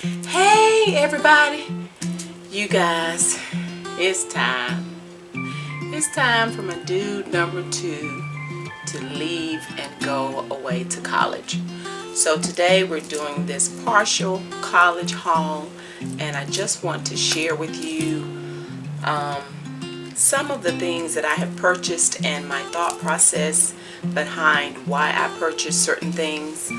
Hey everybody, you guys, it's time. It's time for my dude number 2 to leave and go away to college. So today we're doing this partial college haul, and I just want to share with you some of the things that I have purchased and my thought process behind why I purchased certain things.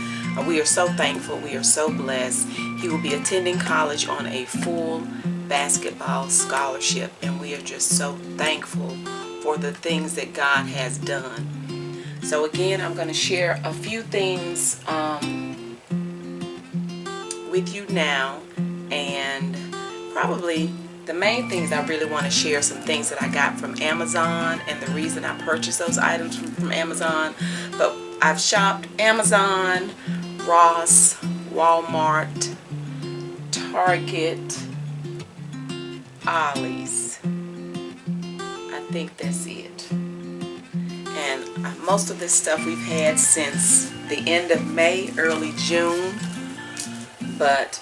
We are so thankful. We are so blessed. He will be attending college on a full basketball scholarship, and we are just so thankful for the things that God has done. So again, I'm going to share a few things with you now, and probably the main things I really want to share some things that I got from Amazon and the reason I purchased those items from Amazon. But I've shopped Amazon, Ross, Walmart, Target, Ollie's. I think that's it. And most of this stuff we've had since the end of May, early June. But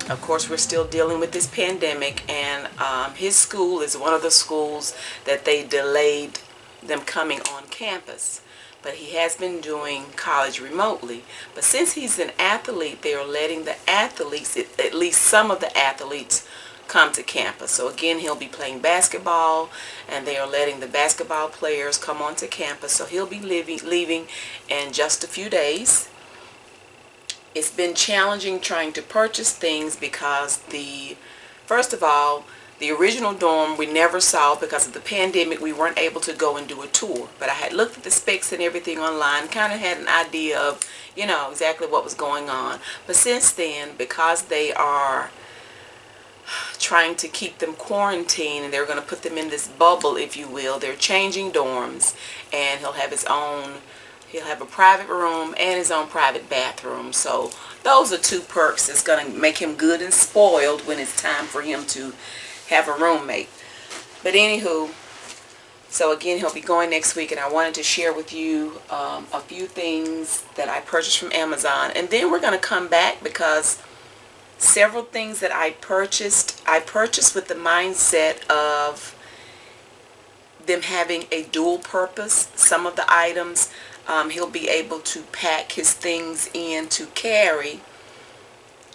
of course, we're still dealing with this pandemic, and his school is one of the schools that they delayed them coming on campus. But he has been doing college remotely. But since he's an athlete, they are letting the athletes, at least some of the athletes, come to campus. So again, he'll be playing basketball, and they are letting the basketball players come onto campus. So he'll be leaving in just a few days. It's been challenging trying to purchase things because first of all, the original dorm we never saw because of the pandemic. We weren't able to go and do a tour. But I had looked at the specs and everything online, kind of had an idea of, exactly what was going on. But since then, because they are trying to keep them quarantined and they're going to put them in this bubble, if you will, they're changing dorms, and he'll have a private room and his own private bathroom. So those are two perks that's going to make him good and spoiled when it's time for him to have a roommate. But anywho, so again, he'll be going next week, and I wanted to share with you a few things that I purchased from Amazon. And then we're going to come back because several things that I purchased with the mindset of them having a dual purpose. Some of the items he'll be able to pack his things in to carry,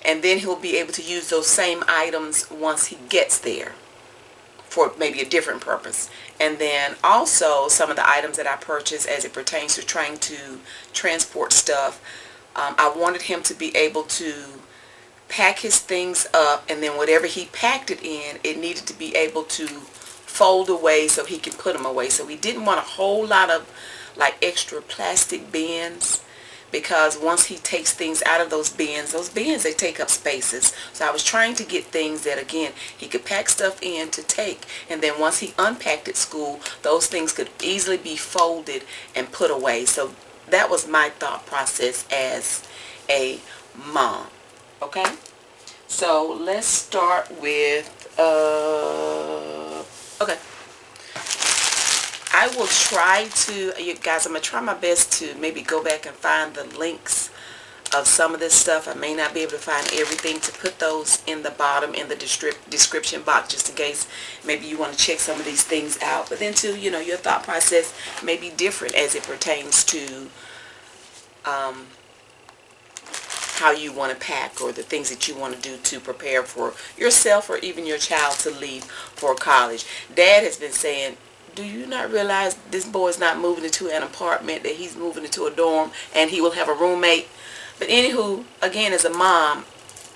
and then he'll be able to use those same items once he gets there for maybe a different purpose. And then also some of the items that I purchased as it pertains to trying to transport stuff, I wanted him to be able to pack his things up, and then whatever he packed it in, it needed to be able to fold away so he can put them away. So we didn't want a whole lot of extra plastic bins, because once he takes things out of those bins, they take up spaces. So I was trying to get things that, again, he could pack stuff in to take, and then once he unpacked at school, those things could easily be folded and put away. So that was my thought process as a mom. Okay, so let's start with okay, I will try to, you guys, I'm going to try my best to maybe go back and find the links of some of this stuff. I may not be able to find everything, to put those in the bottom in the description box, just in case maybe you want to check some of these things out. But then too, your thought process may be different as it pertains to how you want to pack, or the things that you want to do to prepare for yourself or even your child to leave for college. Dad has been saying, do you not realize this boy's not moving into an apartment, that he's moving into a dorm and he will have a roommate? But anywho, again, as a mom,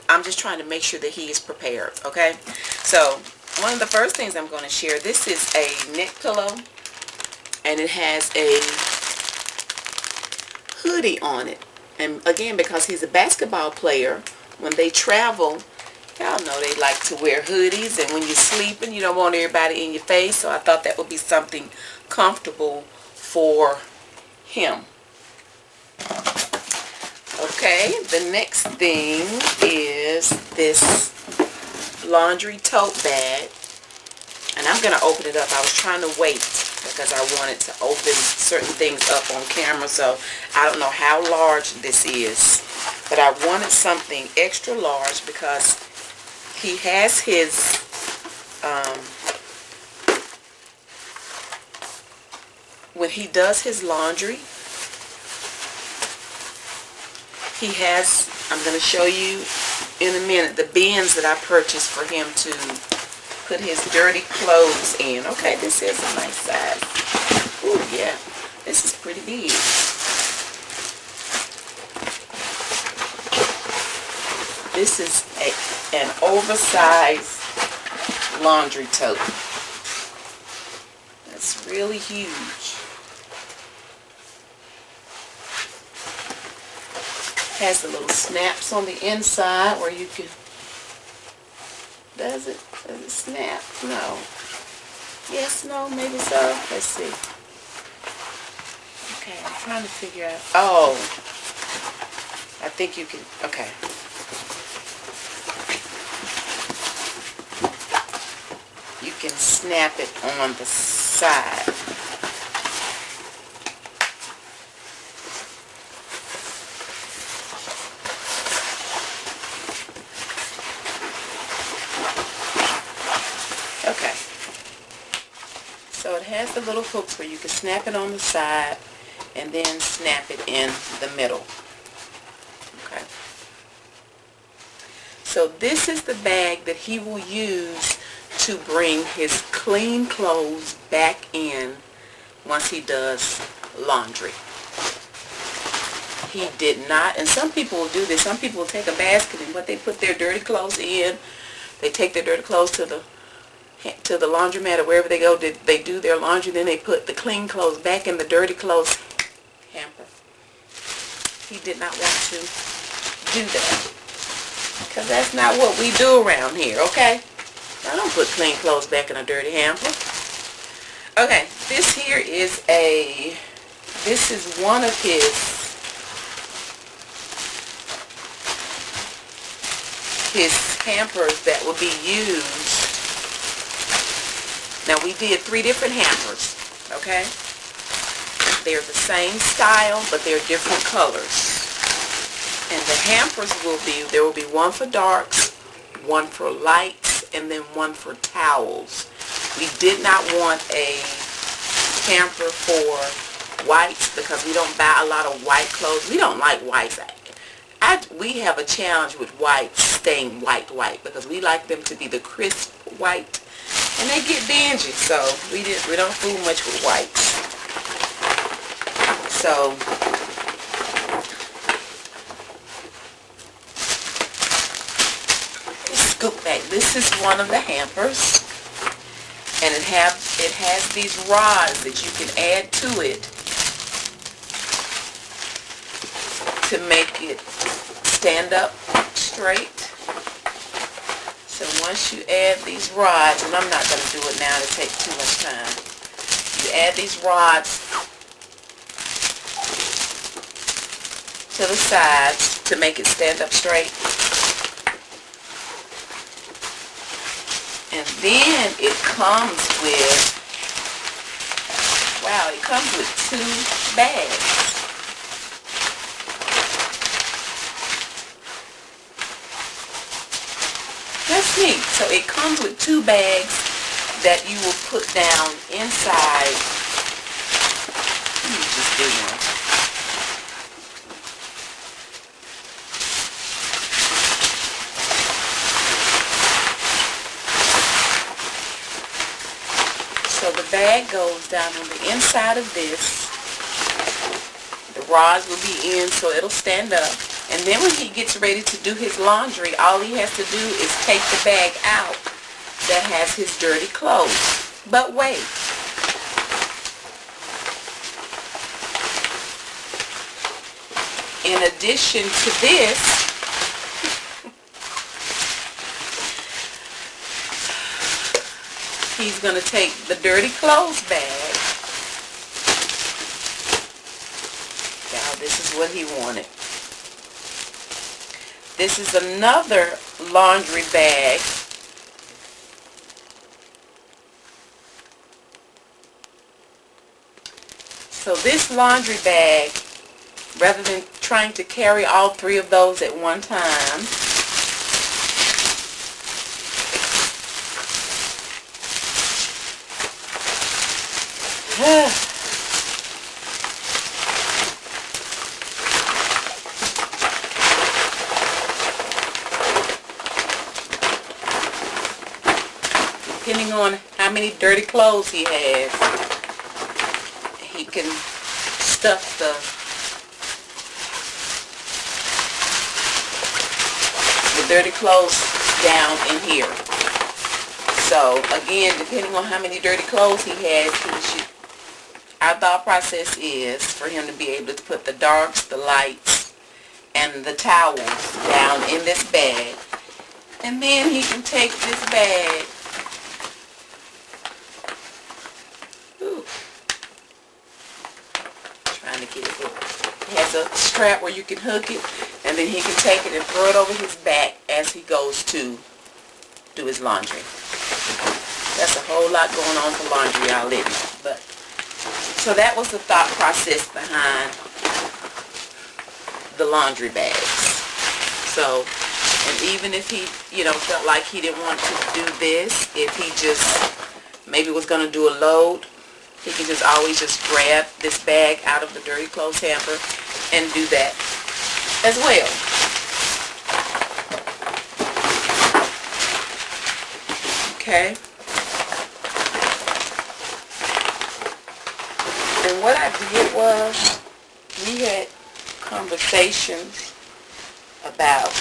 I'm just trying to make sure that he is prepared, okay? So one of the first things I'm going to share, this is a neck pillow, and it has a hoodie on it. And again, because he's a basketball player, when they travel, y'all know they like to wear hoodies, and when you're sleeping, you don't want everybody in your face. So I thought that would be something comfortable for him. Okay, the next thing is this laundry tote bag. And I'm going to open it up. I was trying to wait because I wanted to open certain things up on camera. So I don't know how large this is. but I wanted something extra large because he has his when he does his laundry, he has, I'm going to show you in a minute, the bins that I purchased for him to put his dirty clothes in. Okay, this is a nice size. Ooh, yeah, this is pretty big. This is an oversized laundry tote. That's really huge. Has the little snaps on the inside where you can, does it snap? No. Yes, no, maybe so. Let's see. Okay, I'm trying to figure out. Oh, I think you can, okay. You can snap it on the side. Okay, so it has the little hooks where you can snap it on the side and then snap it in the middle. Okay, so this is the bag that he will use to bring his clean clothes back in once he does laundry. He did not, and some people will do this, some people will take a basket and what they put their dirty clothes in, they take their dirty clothes to the laundromat or wherever they go, they do their laundry, then they put the clean clothes back in the dirty clothes hamper. He did not want to do that, because that's not what we do around here, okay? I don't put clean clothes back in a dirty hamper. Okay, this here is this is one of his hampers that will be used. Now we did 3 different hampers, okay? They're the same style, but they're different colors. And the hampers there will be one for darks, one for lights, and then one for towels. We did not want a hamper for whites because we don't buy a lot of white clothes. We don't like whites. We have a challenge with whites staying white because we like them to be the crisp white. And they get dingy, so we don't fool much with whites. So scoop back. This is one of the hampers, and it has these rods that you can add to it to make it stand up straight. So once you add these rods, and I'm not going to do it now to take too much time, you add these rods to the sides to make it stand up straight. And then it comes with, wow, it comes with 2 bags. That's neat. So it comes with 2 bags that you will put down inside. Let me just do one. So the bag goes down on the inside of this. The rods will be in so it'll stand up. And then when he gets ready to do his laundry, all he has to do is take the bag out that has his dirty clothes. But wait. In addition to this, he's going to take the dirty clothes bag. Now this is what he wanted. This is another laundry bag. So this laundry bag rather than trying to carry all 3 of those at one time, depending on how many dirty clothes he has, he can stuff the dirty clothes down in here. So again, depending on how many dirty clothes he has, our thought process is for him to be able to put the darks, the lights, and the towels down in this bag. And then he can take this bag, trying to get it hooked. It has a strap where you can hook it, and then he can take it and throw it over his back as he goes to do his laundry. That's a whole lot going on for laundry already. But so that was the thought process behind the laundry bags. So, and even if he, felt like he didn't want to do this, if he just maybe was going to do a load, he can just always just grab this bag out of the dirty clothes hamper and do that as well. Okay. And what I did was, we had conversations about,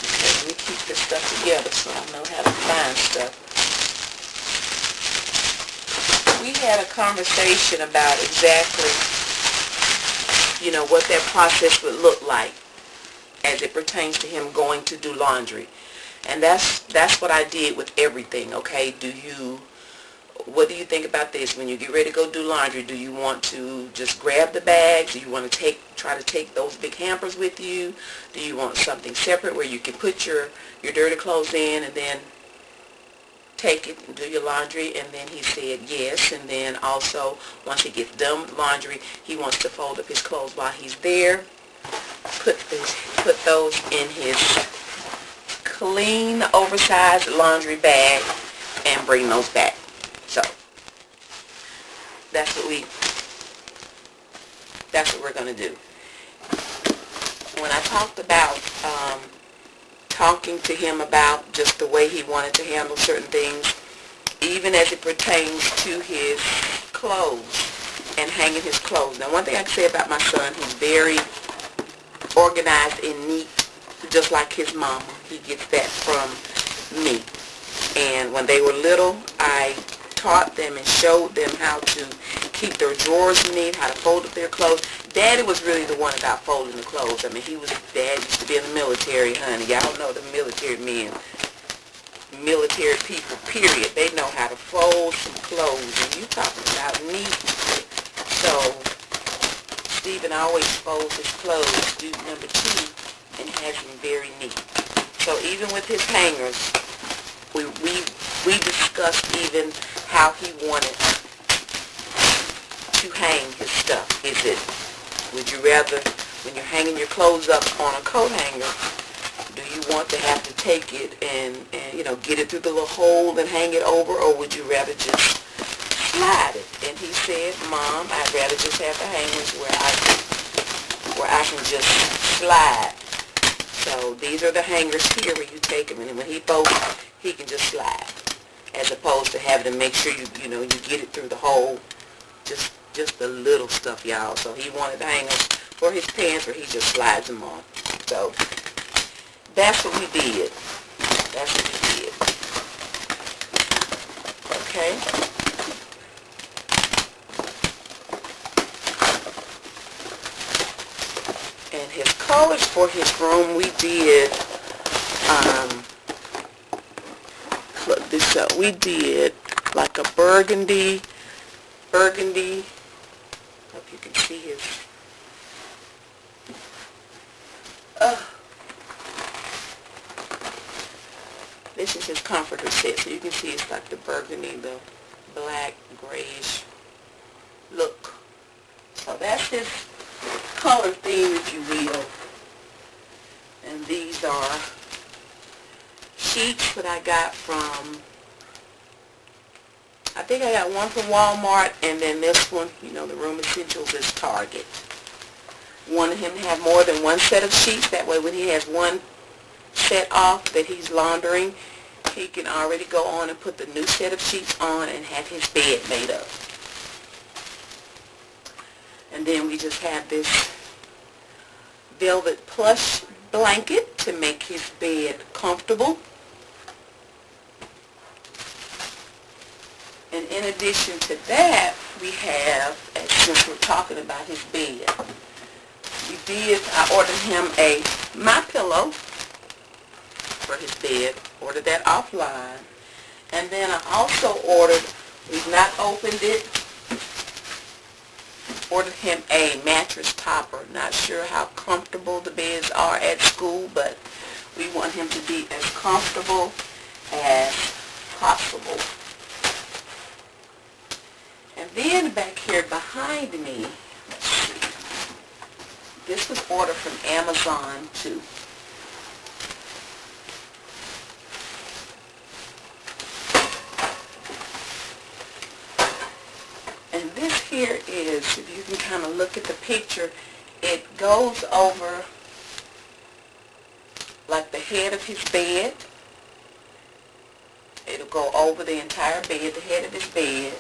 okay, let me keep this stuff together so I know how to find stuff. We had a conversation about exactly, what that process would look like as it pertains to him going to do laundry. And that's what I did with everything, okay? What do you think about this? When you get ready to go do laundry, do you want to just grab the bags? Do you want to try to take those big hampers with you? Do you want something separate where you can put your dirty clothes in and then take it and do your laundry? And then he said yes. And then also, once he gets done with laundry, he wants to fold up his clothes while he's there, put those in his clean, oversized laundry bag and bring those back. So that's what we're going to do. When I talked about talking to him about just the way he wanted to handle certain things, even as it pertains to his clothes and hanging his clothes. Now, one thing I can say about my son, he's very organized and neat, just like his mama. He gets that from me. And when they were little, I taught them and showed them how to keep their drawers neat, how to fold up their clothes. Daddy was really the one about folding the clothes. I mean, Dad used to be in the military, honey. Y'all know the military men, military people, period. They know how to fold some clothes. And you talking about neat. So, Stephen always folds his clothes, student number 2, and has them very neat. So even with his hangers, we discussed even how he wanted to hang his stuff. Would you rather, when you're hanging your clothes up on a coat hanger, do you want to have to take it and get it through the little hole and hang it over, or would you rather just slide it? And he said, Mom, I'd rather just have the hangers where I can just slide. So these are the hangers here where you take them, and when he folds, he can just slide, as opposed to having to make sure you get it through the hole. Just the little stuff, y'all. So he wanted the hangers for his pants where he just slides them on. So that's what we did. Okay. And his colors for his room, we did, look this up, we did like a burgundy, hope you can see his, this is his comforter set, so you can see it's like the burgundy, the black, grayish look. So that's his color theme, if you will. And these are sheets that I got from, I think I got one from Walmart, and then this one, you know, the Room Essentials is Target. Wanted him to have more than one set of sheets. That way when he has one set off that he's laundering, he can already go on and put the new set of sheets on and have his bed made up. And then we just have this velvet plush blanket to make his bed comfortable. And in addition to that, we have, since we're talking about his bed, I ordered him a MyPillow for his bed, ordered that offline. And then I also ordered, we've not opened it, ordered him a mattress topper. Not sure how comfortable the beds are at school, but we want him to be as comfortable as possible. And then back here behind me, let's see, this was ordered from Amazon too. And this here is, if you can kind of look at the picture, it goes over like the head of his bed. It'll go over the entire bed, the head of his bed,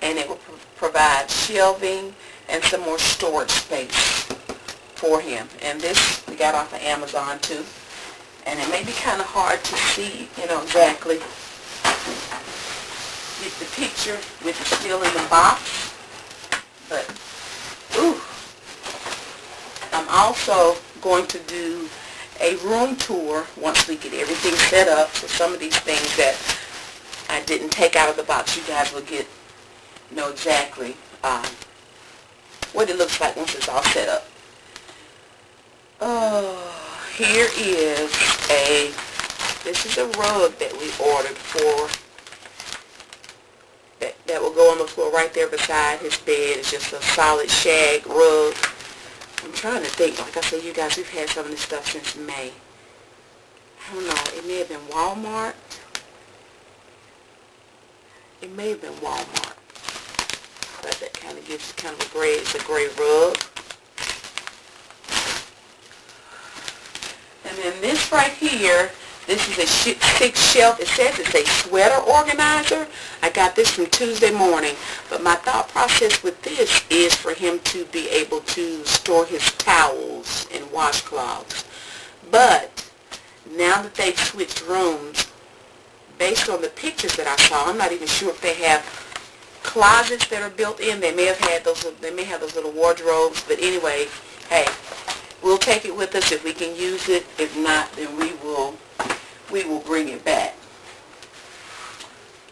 and it will provide shelving and some more storage space for him. And this we got off of Amazon too. And it may be kind of hard to see, you know, exactly get the picture with it still in the box. But, ooh. I'm also going to do a room tour once we get everything set up. So some of these things that I didn't take out of the box, you guys will know exactly what it looks like once it's all set up. Here is this is a rug that we ordered for, that will go on the floor right there beside his bed. It's just a solid shag rug. I'm trying to think. Like I said, you guys, we've had some of this stuff since May. I don't know. It may have been Walmart. It may have been Walmart. But that kind of gives kind of a gray, it's a gray rug. And then this right here, this is a 6-shelf. It says it's a sweater organizer. I got this from Tuesday morning. But my thought process with this is for him to be able to store his towels and washcloths. But now that they've switched rooms, based on the pictures that I saw, I'm not even sure if they have closets that are built in. They may have had those. They may have those little wardrobes. But anyway, hey, we'll take it with us if we can use it. If not, then we will bring it back.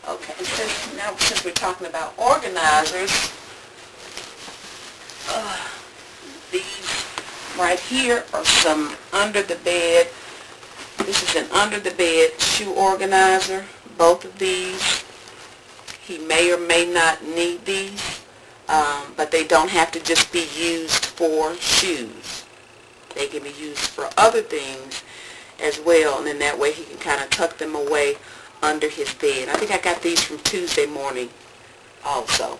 Okay, since we're talking about organizers, these right here are some under the bed. This is an under the bed shoe organizer. Both of these, he may or may not need these, but they don't have to just be used for shoes. They can be used for other things as well, and then that way he can kind of tuck them away under his bed. I think I got these from Tuesday morning also.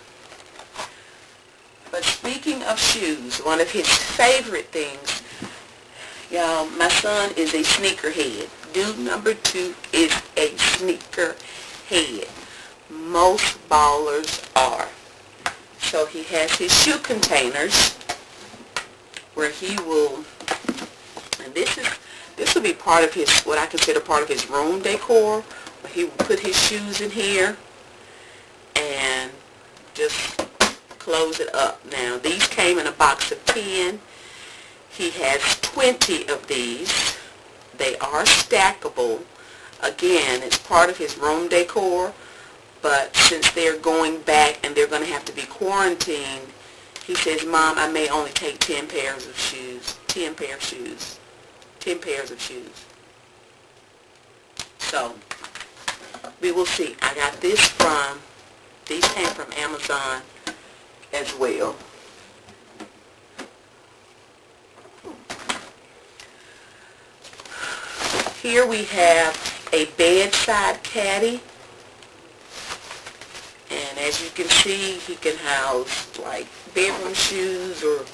But speaking of shoes, one of his favorite things, y'all, my son is a sneakerhead. Dude number 2 is a sneakerhead. Most ballers are. So he has his shoe containers where he will, and this will be part of his, what I consider part of his room decor, where he will put his shoes in here and just close it up. Now, these came in a box of 10. He has 20 of these. They are stackable. Again, it's part of his room decor, but since they're going back and they're going to have to be quarantined, he says, Mom, I may only take 10 pairs of shoes. 10 pair of shoes. 10 pairs of shoes. So, we will see. I got these came from Amazon as well. Here we have a bedside caddy. And as you can see, he can house like bedroom shoes or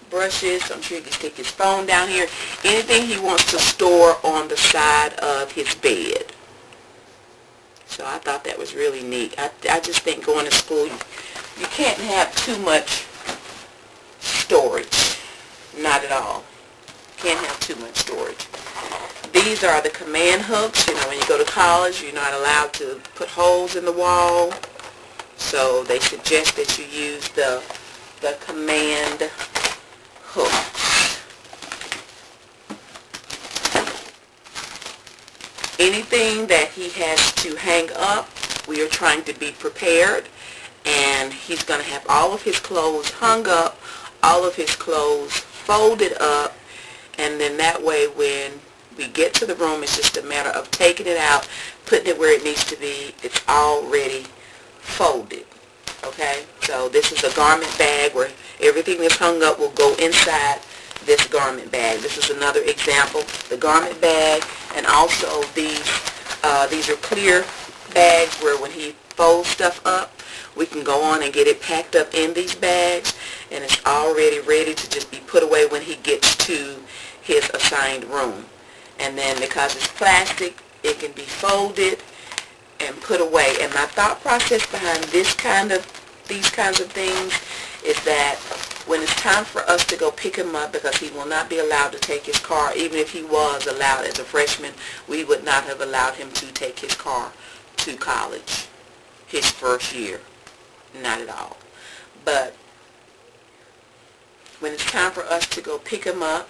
brushes. I'm sure he can stick his phone down here. Anything he wants to store on the side of his bed. So I thought that was really neat. I just think going to school, you can't have too much storage. Not at all. Can't have too much storage. These are the command hooks. You know, when you go to college, you're not allowed to put holes in the wall. So they suggest that you use the command hooks. Anything that he has to hang up, we are trying to be prepared. And he's going to have all of his clothes hung up, all of his clothes folded up, and then that way when we get to the room, it's just a matter of taking it out, putting it where it needs to be. It's already folded. Okay? So this is a garment bag where everything that's hung up will go inside this garment bag. This is another example. The garment bag, and also these are clear bags where when he folds stuff up, we can go on and get it packed up in these bags, and it's already ready to just be put away when he gets to his assigned room. And then because it's plastic, it can be folded and put away. And my thought process behind these kinds of things is that when it's time for us to go pick him up, because he will not be allowed to take his car, even if he was allowed as a freshman, we would not have allowed him to take his car to college his first year. Not at all. But when it's time for us to go pick him up,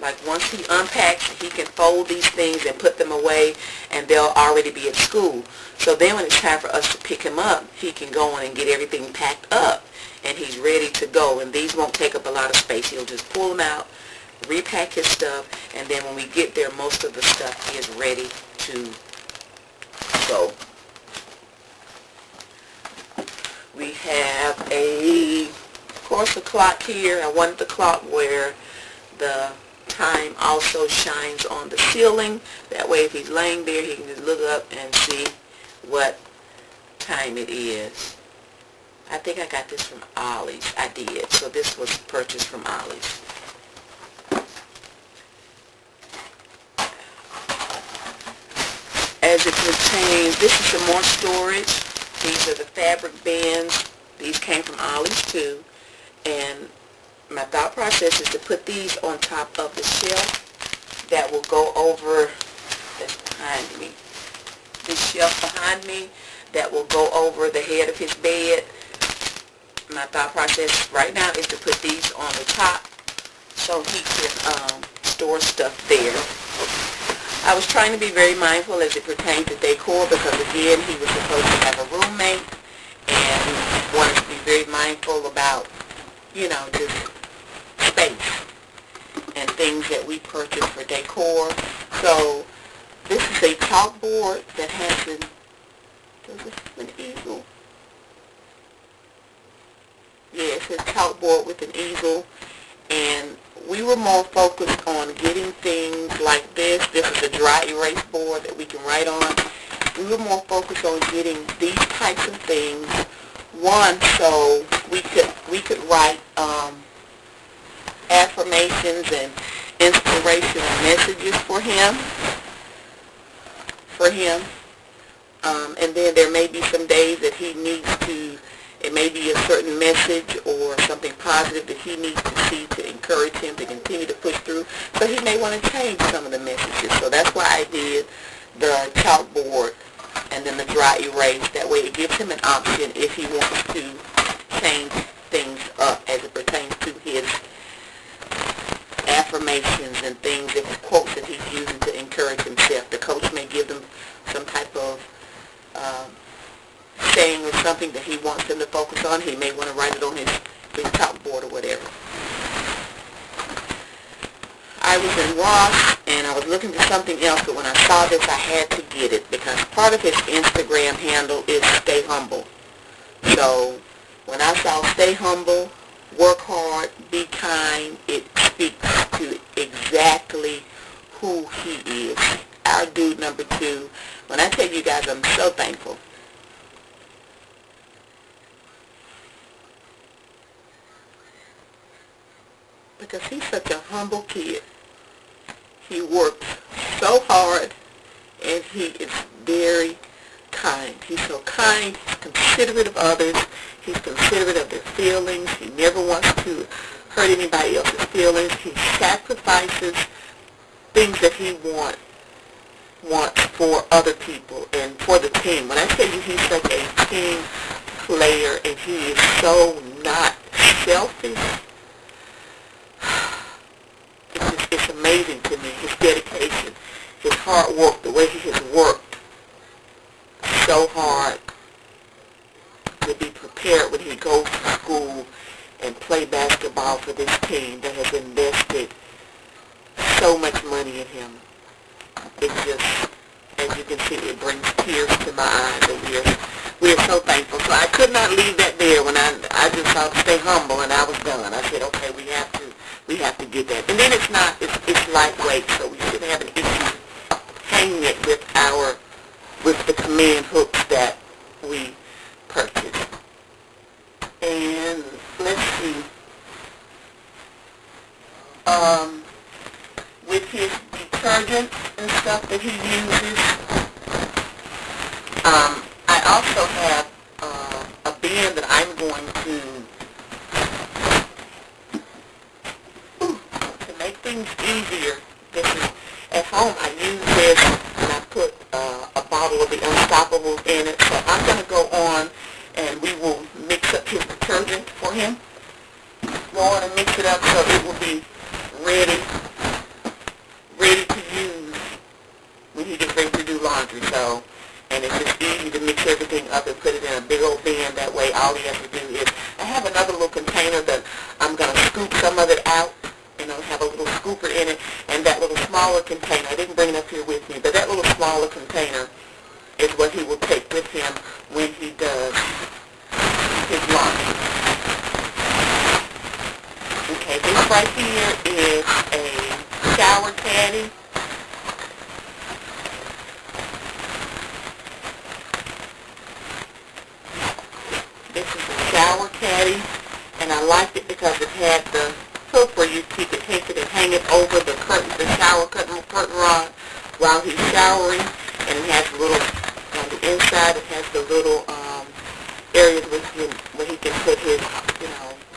like once he unpacks, he can fold these things and put them away, and they'll already be at school. So then when it's time for us to pick him up, he can go on and get everything packed up, and he's ready to go. And these won't take up a lot of space. He'll just pull them out, repack his stuff, and then when we get there, most of the stuff is ready to go. We have of course, a clock here. I wanted the clock where the time also shines on the ceiling. That way if he's laying there, he can just look up and see what time it is. I think I got this from Ollie's. I did. So this was purchased from Ollie's. As it pertains, this is some more storage. These are the fabric bins. These came from Ollie's too. And my thought process is to put these on top of the shelf that will go over, that's behind me, this shelf behind me that will go over the head of his bed. My thought process right now is to put these on the top so he can store stuff there. I was trying to be very mindful as it pertains to decor, because again, he was supposed to have a roommate, and wanted to be very mindful about, you know, just space and things that we purchase for decor. So this is a chalkboard that has an easel. Yeah, it says chalkboard with an easel, and we were more focused on getting things like this. This is a dry erase board that we can write on. We were more focused on getting these types of things. One, so we could write affirmations and inspirational messages for him. And then there may be some days that he needs to, it may be a certain message or something positive that he needs to see to encourage him to continue to push through. So he may want to change some of the messages. So that's why I did the chalkboard and then the dry erase. That way it gives him an option if he wants to change things up as it pertains to his affirmations and things, and quotes that he's using to encourage himself. The coach may give them some type of saying or something that he wants him to focus on. He may want to write it on his chalkboard or whatever. I was in Ross and I was looking for something else, but when I saw this, I had to get it because part of his Instagram handle is Stay Humble. So when I saw Stay Humble, Work Hard, Be Kind, it speaks to exactly who he so thankful. Because he's such a humble kid. He works so hard, and he is very kind. He's so kind. He's considerate of others. He's considerate of their feelings. He never wants to hurt anybody else's feelings. He sacrifices things that he wants for other people and for the team. When I tell you he's such a team player and he is so not selfish, it's amazing to me, his dedication, his hard work, the way he has worked so hard to be prepared when he goes to school and play basketball for this team that has invested so much money in him. It just, as you can see, it brings tears to my eyes, and we are so thankful. So I could not leave that there when I just thought to stay humble, and I was done. I said, okay, we have to get that. And then it's lightweight, so we shouldn't have an issue hanging it with the command hooks that we purchased. And let's see. With his detergent and stuff that he uses, I also have a bin that I'm going to make things easier. This is at home. I use this and I put a bottle of the Unstoppables in it. So I'm going to go on and we will mix up his detergent for him. Go on and mix it up so it will be ready to use when he gets ready to do laundry. So, and it's just easy to mix everything up and put it in a big old bin. That way all he has to do is, I have another little container that I'm going to scoop some of it out, have a little scooper in it, and that little smaller container, I didn't bring it up here with me, but that little smaller container is what he will take with him when he does his laundry. Okay, this right here is a shower caddy. This is a shower caddy, and I liked it because it had the hook where you could take it and hang it over the curtain, the shower curtain rod while he's showering, and it has a little, on the inside it has the little areas where he can put his,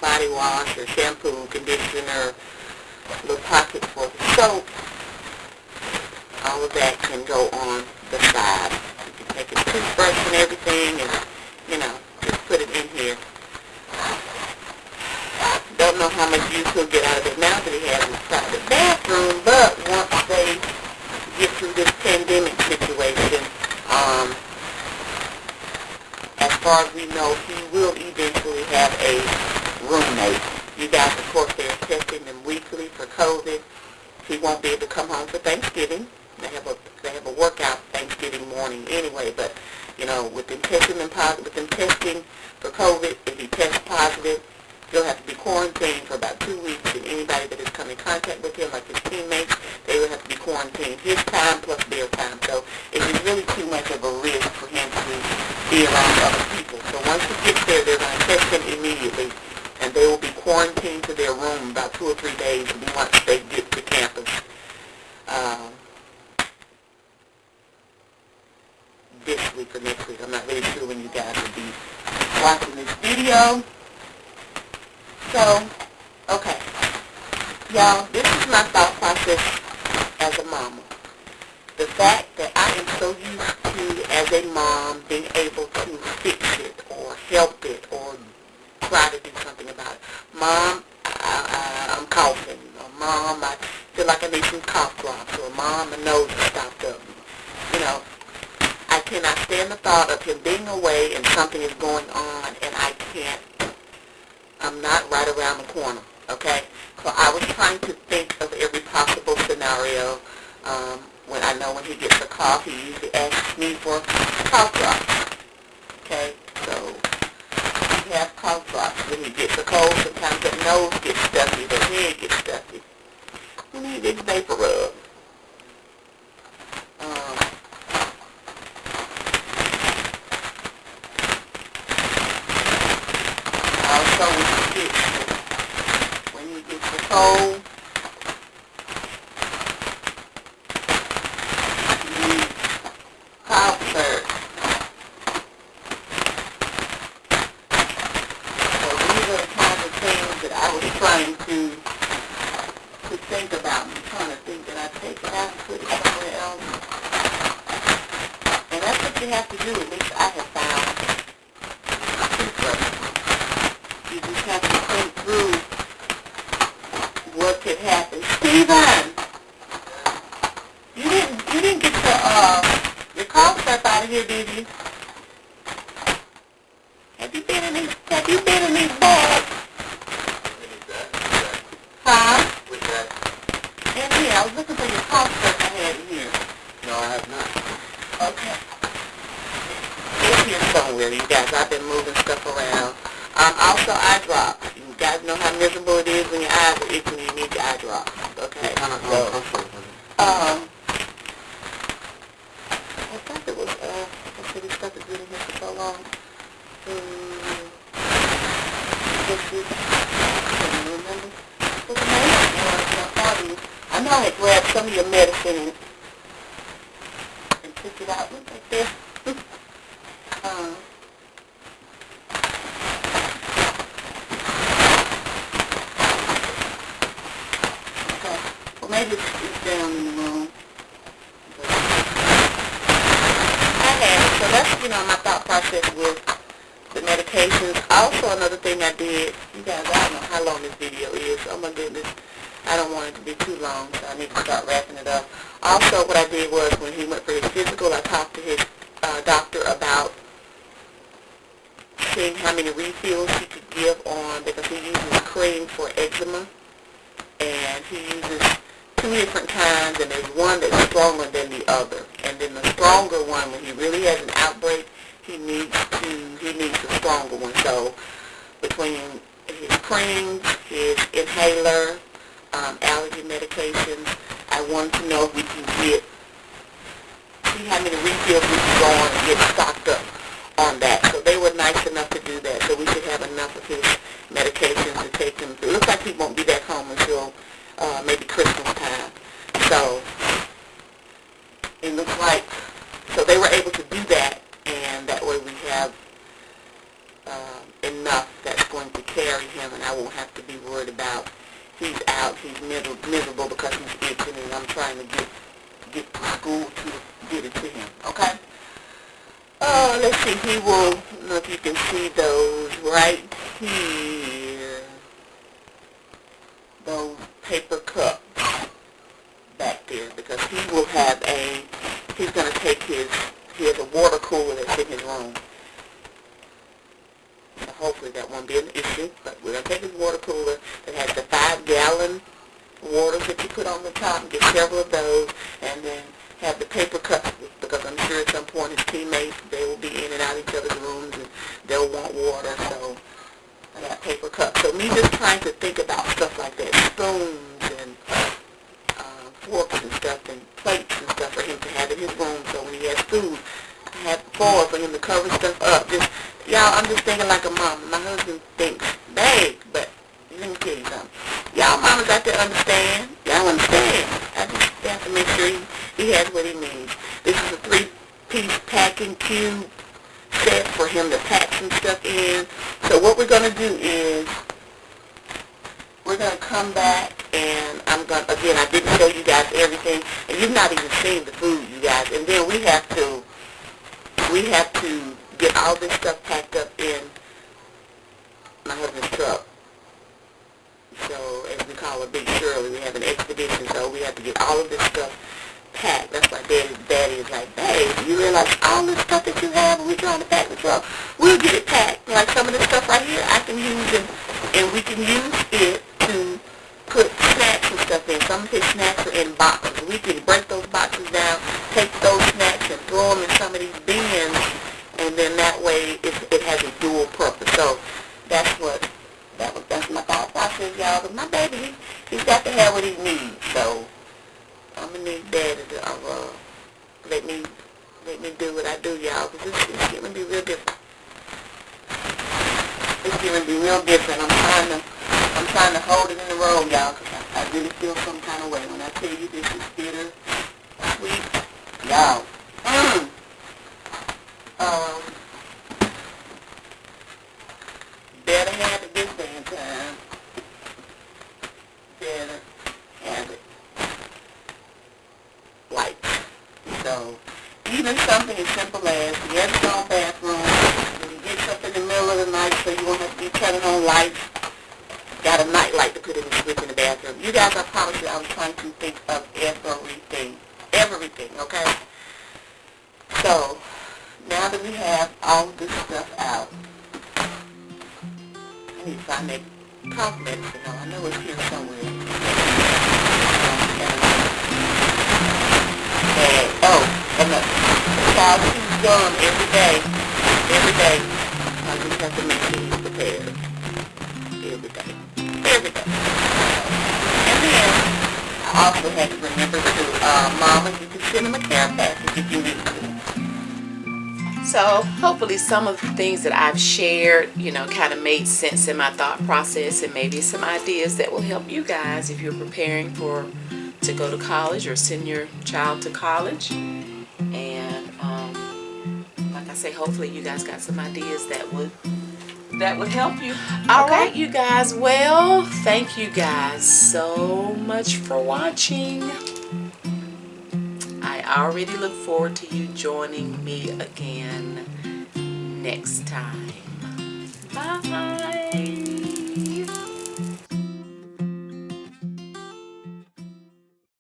body wash or shampoo, conditioner, little pockets for the soap. All of that can go on the side. You can take his toothbrush and everything and, just put it in here. Don't know how much use he'll get out of it now that he has his private bathroom, but once they get through this pandemic situation, as far as we know, he will eventually have a roommate. You guys, of course, they're testing them weekly for COVID. He won't be able to come home for Thanksgiving. They have a workout Thanksgiving morning anyway, but with them testing for COVID, if he tests positive, he'll have to be quarantined for about 2 weeks, and anybody that has come in contact with him, like his teammates, they will have to be quarantined his time plus their time. So it is really too much of a risk for him to be around other people. So once he gets there, they're going to test him immediately, and they will be quarantined to their room about 2 or 3 days once they get to campus. This week or next week. I'm not really sure when you guys will be watching this video. So, okay. Y'all, this is my thought process as a mama. The fact that I am so used to, as a mom, being able to fix it or help it or try to do something about it. Mom, I'm coughing. Or Mom, I feel like I need some cough drops. Or Mom, my nose is stopped up. I cannot stand the thought of him being away and something is going on and I'm not right around the corner, okay? So I was trying to think of every possible scenario. When he gets a cough, he usually asks me for cough drops, okay? So we have cough drops. When he gets a cold, sometimes that nose gets stuffy, the head gets stuffy. We need this vapor rub. take it out and put it somewhere else. And that's what you have to do, at least I have found. You just have to think through what could happen. Steven! You didn't get your cough syrup out of here, did you? Have you been in these bags? Huh? With that? And here, I was looking for your cough syrup I had in here. No, I have not. Okay. It's here somewhere, you guys. I've been moving stuff around. Also, eye drops. You guys know how miserable it is when your eyes are itching and you need your eye drops. Okay. Kind of uncomfortable. I thought it was, this stuff has been in here for so long. I can't remember. What's the name? I know I had grabbed some of your medicine and took it out. Look like this. Okay. Well, maybe it's down in the room. I have it. So that's, my thought process with the medications. Also, another thing I did, you guys, I don't know how long this video is. Oh my goodness. I don't want it to be too long, so I need to start wrapping it up. Also, what I did was when he went for his physical, I talked to his doctor about seeing how many refills he could give on, because he uses cream for eczema, and he uses 2 different kinds, and there's one that's stronger than the other. And then the stronger one, when he really has an outbreak, he needs the stronger one. So between his creams, his inhaler, allergy medications, I wanted to know if we can see how many refills we can go on and get stocked up on that. So they were nice enough to do that. So we should have enough of his medications to take him through. It looks like he won't be back home until maybe Christmas time. So it looks like, so they were able to do that, and that way we have enough that's going to carry him, and I won't have to be worried about he's out, he's miserable because he's itching, and I'm trying to get to school to get it to him. Okay? Let's see, he will, I don't know if you can see those right here, those paper cups back there, because he will have he's going to take he has a water cooler that's in his room. So hopefully that won't be an issue, but we're going to take his water cooler that has the 5-gallon waters that you put on the top, and get several of those, and then have the paper cups, because I'm sure at some point his teammates, they will be in and out of each other's rooms, and they'll want water, so I got paper cups. So me just trying to think about stuff like that, spoons and forks and stuff, and plates and stuff for him to have in his room, so when he has food, I have foil for him to cover stuff up. Y'all, I'm just thinking like a mom. My husband thinks big, but let me tell you something. Y'all mamas out there understand. Y'all understand. I just have to make sure he has what he needs. This is a 3-piece packing cube set for him to pack some stuff in. So what we're going to do is we're going to come back, and I'm going to, again, I didn't show you guys everything, and you've not even seen the food, you guys. And then we have to get all this stuff packed up in my husband's truck. So, as we call it, Big Shirley, we have an expedition, so we have to get all of this stuff packed. That's why Daddy is like, babe, you realize all this stuff that you have when we're trying to pack the truck, we'll get it packed. Like some of this stuff right here, I can use it, and we can use it to put snacks and stuff in. Some of his snacks are in boxes. We can break those boxes down, take those snacks and throw them in some of these bins, and then that way it has a dual purpose. So that's my thought process, y'all. But my baby, he's got to have what he needs. So I'm gonna need Daddy to let me do what I do, y'all. Cause it's gonna be real different. It's gonna be real different. I'm trying to hold it in the road, y'all, cause I really feel some kind of way when I tell you this is bitter, sweet, y'all. Better have it this damn time. Better have it. So, even something as simple as you have your own bathroom, when you get up in the middle of the night so you won't have to be turning on lights, got a night light to put in the switch in the bathroom. You guys, I promise you, I was trying to think of everything. Everything, okay? So, now that we have all of this stuff out, I need to find that cough medicine. I know it's here somewhere. And the child chews gum every day. Every day. I just have to make sure he's prepared. Every day. Every day. And then, I also had to remember to, Mama, you can send him a care package if you need to. So hopefully some of the things that I've shared, kind of made sense in my thought process, and maybe some ideas that will help you guys if you're preparing to go to college or send your child to college. And like I say, hopefully you guys got some ideas that would help you. All right, you guys. Well, thank you guys so much for watching. I already look forward to you joining me again next time. Bye.